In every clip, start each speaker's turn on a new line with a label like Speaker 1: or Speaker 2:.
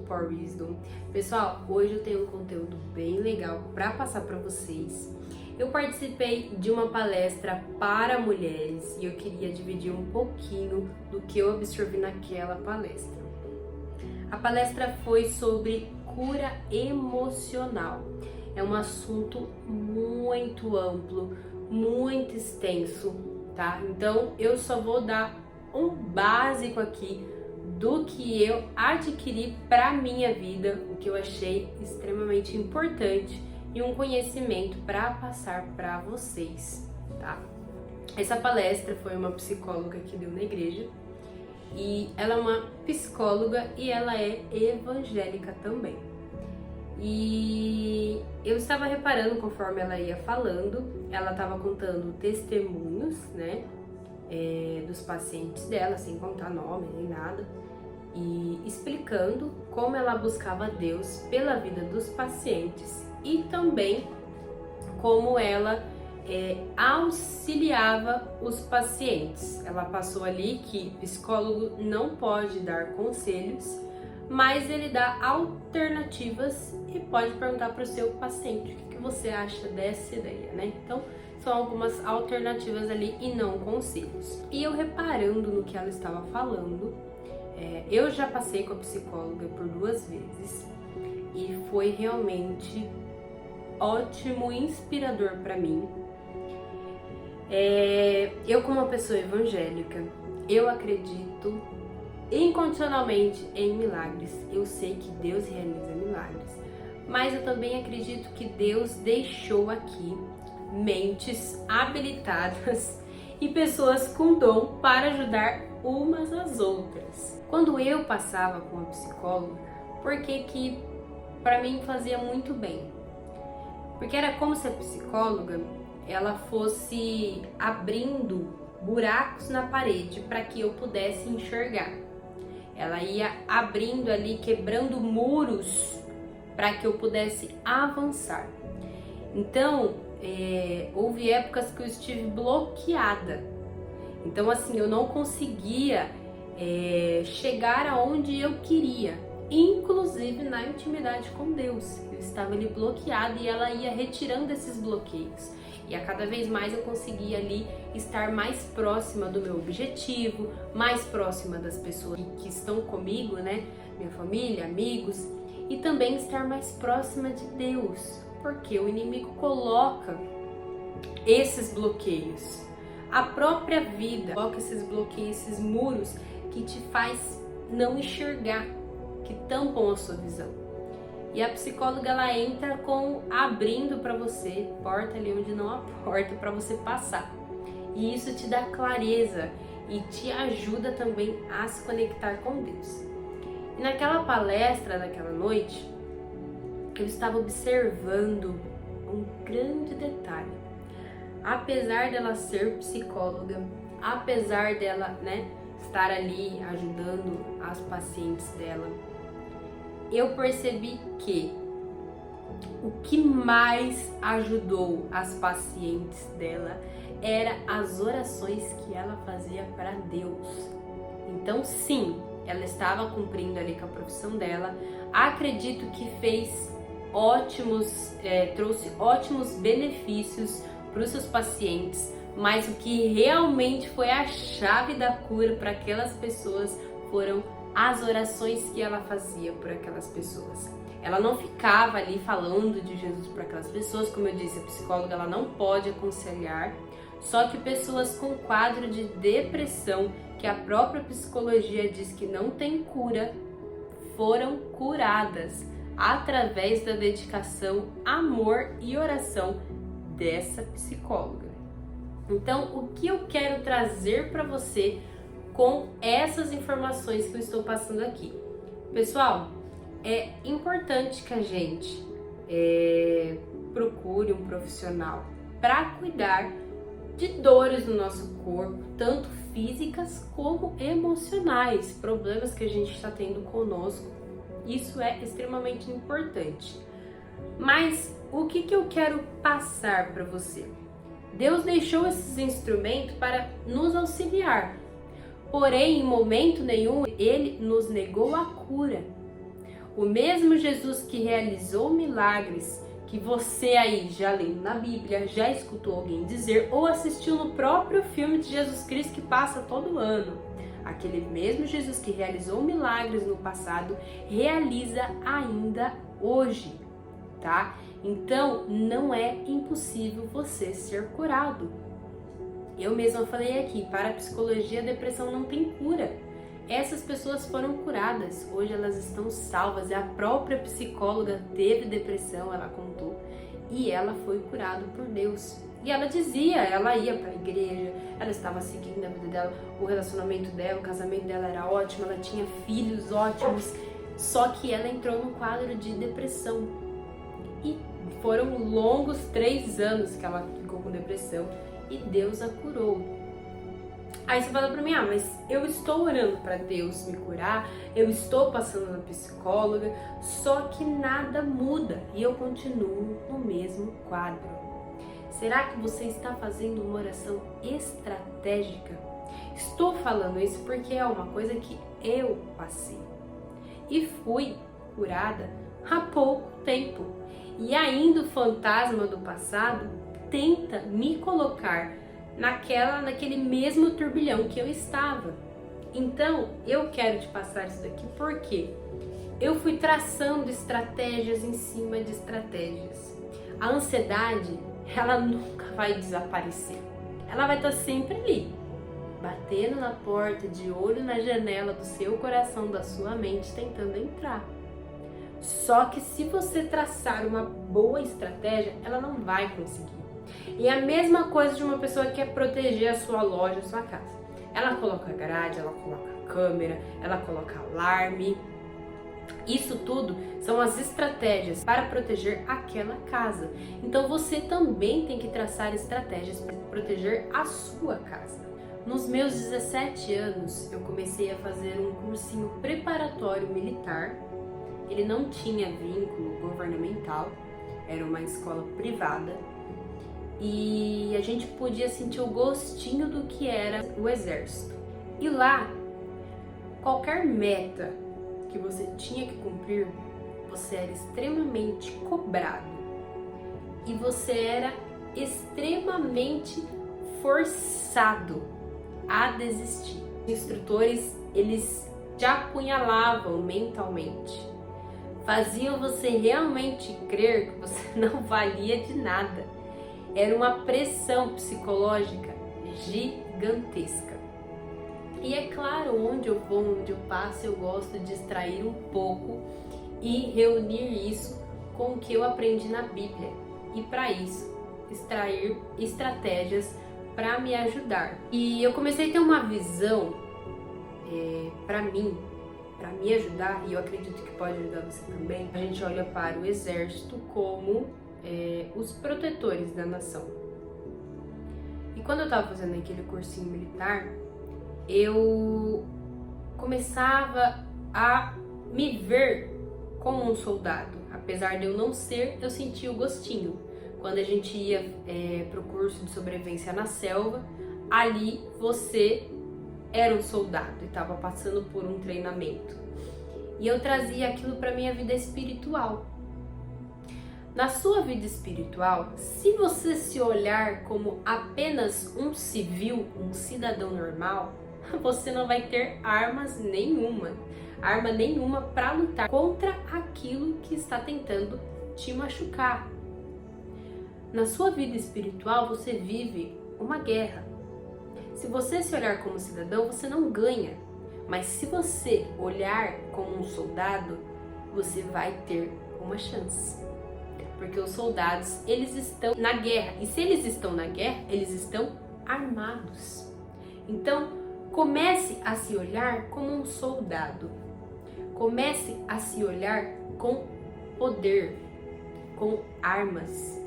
Speaker 1: Power Wisdom. Pessoal, hoje eu tenho um conteúdo bem legal para passar para vocês. Eu participei de uma palestra para mulheres e eu queria dividir um pouquinho do que eu absorvi naquela palestra. A palestra foi sobre cura emocional. É um assunto muito amplo, muito extenso, tá? Então eu só vou dar um básico aqui do que eu adquiri para minha vida, o que eu achei extremamente importante e um conhecimento para passar para vocês, tá? Essa palestra foi uma psicóloga que deu na igreja e ela é uma psicóloga e ela é evangélica também. E eu estava reparando conforme ela ia falando, ela estava contando testemunhos, né, dos pacientes dela, sem contar nome nem nada, e explicando como ela buscava Deus pela vida dos pacientes e também como ela auxiliava os pacientes. Ela passou ali que psicólogo não pode dar conselhos, mas ele dá alternativas e pode perguntar para o seu paciente o que você acha dessa ideia, né? Então, são algumas alternativas ali e não conselhos. E eu reparando no que ela estava falando, eu já passei com a psicóloga por 2 vezes e foi realmente ótimo, inspirador para mim. Eu, como uma pessoa evangélica, eu acredito incondicionalmente em milagres. Eu sei que Deus realiza milagres, mas eu também acredito que Deus deixou aqui mentes habilitadas e pessoas com dom para ajudar umas às outras. Quando eu passava com a psicóloga, porque para mim fazia muito bem? Porque era como se a psicóloga ela fosse abrindo buracos na parede para que eu pudesse enxergar. Ela ia abrindo ali, quebrando muros para que eu pudesse avançar. Então, houve épocas que eu estive bloqueada. Então, assim, eu não conseguia chegar aonde eu queria, inclusive na intimidade com Deus. Eu estava ali bloqueada e ela ia retirando esses bloqueios. E a cada vez mais eu conseguia ali estar mais próxima do meu objetivo, mais próxima das pessoas que estão comigo, né? Minha família, amigos, e também estar mais próxima de Deus, porque o inimigo coloca esses bloqueios. A própria vida coloca esses bloqueios, esses muros que te faz não enxergar, que tampam a sua visão. E a psicóloga ela entra abrindo para você porta ali onde não há porta para você passar. E isso te dá clareza e te ajuda também a se conectar com Deus. E naquela palestra daquela noite, eu estava observando um grande detalhe. Apesar dela ser psicóloga, apesar dela, né, estar ali ajudando as pacientes dela, eu percebi que o que mais ajudou as pacientes dela era as orações que ela fazia para Deus. Então, sim, ela estava cumprindo ali com a profissão dela. Acredito que trouxe ótimos benefícios para os seus pacientes, mas o que realmente foi a chave da cura para aquelas pessoas foram as orações que ela fazia por aquelas pessoas. Ela não ficava ali falando de Jesus para aquelas pessoas, como eu disse, a psicóloga ela não pode aconselhar, só que pessoas com quadro de depressão, que a própria psicologia diz que não tem cura, foram curadas através da dedicação, amor e oração dessa psicóloga. Então, o que eu quero trazer para você com essas informações que eu estou passando aqui? Pessoal, é importante que a gente procure um profissional para cuidar de dores no nosso corpo, tanto físicas como emocionais, problemas que a gente está tendo conosco. Isso é extremamente importante. Mas o que eu quero passar para você? Deus deixou esses instrumentos para nos auxiliar. Porém, em momento nenhum, Ele nos negou a cura. O mesmo Jesus que realizou milagres que você aí já leu na Bíblia, já escutou alguém dizer ou assistiu no próprio filme de Jesus Cristo que passa todo ano. Aquele mesmo Jesus que realizou milagres no passado, realiza ainda hoje, tá? Então, não é impossível você ser curado. Eu mesma falei aqui, para a psicologia, a depressão não tem cura. Essas pessoas foram curadas, hoje elas estão salvas. A própria psicóloga teve depressão, ela contou, e ela foi curada por Deus. E ela dizia, ela ia para a igreja, ela estava seguindo a vida dela, o relacionamento dela, o casamento dela era ótimo, ela tinha filhos ótimos, só que ela entrou num quadro de depressão. E foram longos 3 anos que ela ficou com depressão e Deus a curou. Aí você fala pra mim, mas eu estou orando pra Deus me curar, eu estou passando na psicóloga, só que nada muda e eu continuo no mesmo quadro. Será que você está fazendo uma oração estratégica? Estou falando isso porque é uma coisa que eu passei e fui curada há pouco tempo. E ainda o fantasma do passado tenta me colocar naquele mesmo turbilhão que eu estava. Então, eu quero te passar isso daqui porque eu fui traçando estratégias em cima de estratégias. A ansiedade, ela nunca vai desaparecer. Ela vai estar sempre ali, batendo na porta, de olho na janela do seu coração, da sua mente, tentando entrar. Só que se você traçar uma boa estratégia, ela não vai conseguir. E é a mesma coisa de uma pessoa que quer proteger a sua loja, a sua casa. Ela coloca grade, ela coloca câmera, ela coloca alarme. Isso tudo são as estratégias para proteger aquela casa. Então você também tem que traçar estratégias para proteger a sua casa. Nos meus 17 anos, eu comecei a fazer um cursinho preparatório militar. Ele não tinha vínculo governamental, era uma escola privada. E a gente podia sentir o gostinho do que era o exército. E lá, qualquer meta que você tinha que cumprir, você era extremamente cobrado. E você era extremamente forçado a desistir. Os instrutores, eles te apunhalavam mentalmente. Faziam você realmente crer que você não valia de nada. Era uma pressão psicológica gigantesca. E é claro, onde eu vou, onde eu passo, eu gosto de extrair um pouco e reunir isso com o que eu aprendi na Bíblia. E para isso, extrair estratégias para me ajudar. E eu comecei a ter uma visão para mim, para me ajudar, e eu acredito que pode ajudar você também. A gente olha para o exército como os protetores da nação. E quando eu estava fazendo aquele cursinho militar, eu começava a me ver como um soldado. Apesar de eu não ser, eu sentia o gostinho. Quando a gente ia para o curso de sobrevivência na selva, ali você era um soldado e estava passando por um treinamento. E eu trazia aquilo para minha vida espiritual. Na sua vida espiritual, se você se olhar como apenas um civil, um cidadão normal, você não vai ter arma nenhuma para lutar contra aquilo que está tentando te machucar. Na sua vida espiritual, você vive uma guerra. Se você se olhar como cidadão, você não ganha. Mas se você olhar como um soldado, você vai ter uma chance. Porque os soldados, eles estão na guerra. E se eles estão na guerra, eles estão armados. Então, comece a se olhar como um soldado. Comece a se olhar com poder, com armas.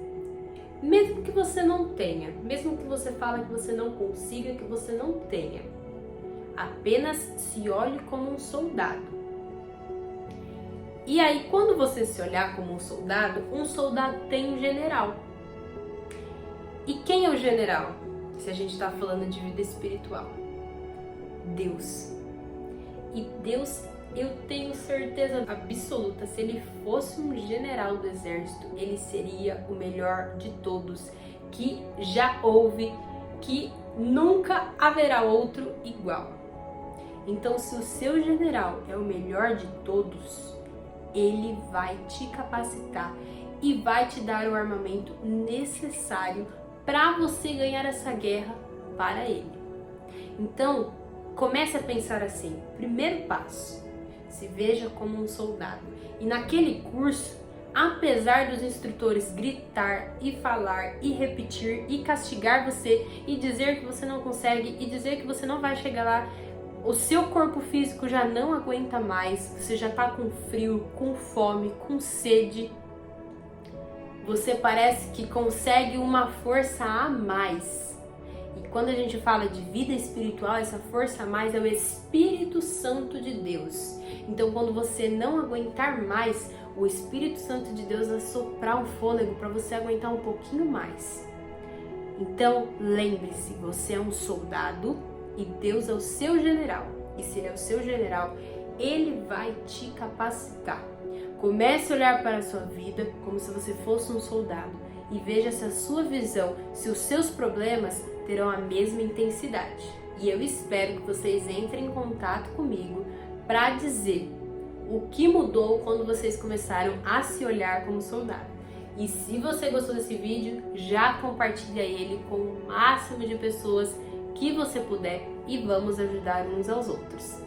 Speaker 1: Mesmo que você não tenha, mesmo que você fale que você não consiga, que você não tenha. Apenas se olhe como um soldado. E aí, quando você se olhar como um soldado tem um general. E quem é o general? Se a gente está falando de vida espiritual. Deus. E Deus eu tenho certeza absoluta, se ele fosse um general do exército, ele seria o melhor de todos, que já houve, que nunca haverá outro igual. Então, se o seu general é o melhor de todos, ele vai te capacitar e vai te dar o armamento necessário para você ganhar essa guerra para ele. Então, comece a pensar assim: primeiro passo, se veja como um soldado. E naquele curso, apesar dos instrutores gritar e falar e repetir e castigar você e dizer que você não consegue e dizer que você não vai chegar lá, o seu corpo físico já não aguenta mais, você já tá com frio, com fome, com sede. Você parece que consegue uma força a mais. E quando a gente fala de vida espiritual, essa força a mais é o Espírito Santo de Deus. Então, quando você não aguentar mais, o Espírito Santo de Deus vai soprar um fôlego para você aguentar um pouquinho mais. Então, lembre-se, você é um soldado e Deus é o seu general. E se Ele é o seu general, Ele vai te capacitar. Comece a olhar para a sua vida como se você fosse um soldado e veja se a sua visão, se os seus problemas terão a mesma intensidade. E eu espero que vocês entrem em contato comigo para dizer o que mudou quando vocês começaram a se olhar como soldado. E se você gostou desse vídeo, já compartilha ele com o máximo de pessoas que você puder e vamos ajudar uns aos outros.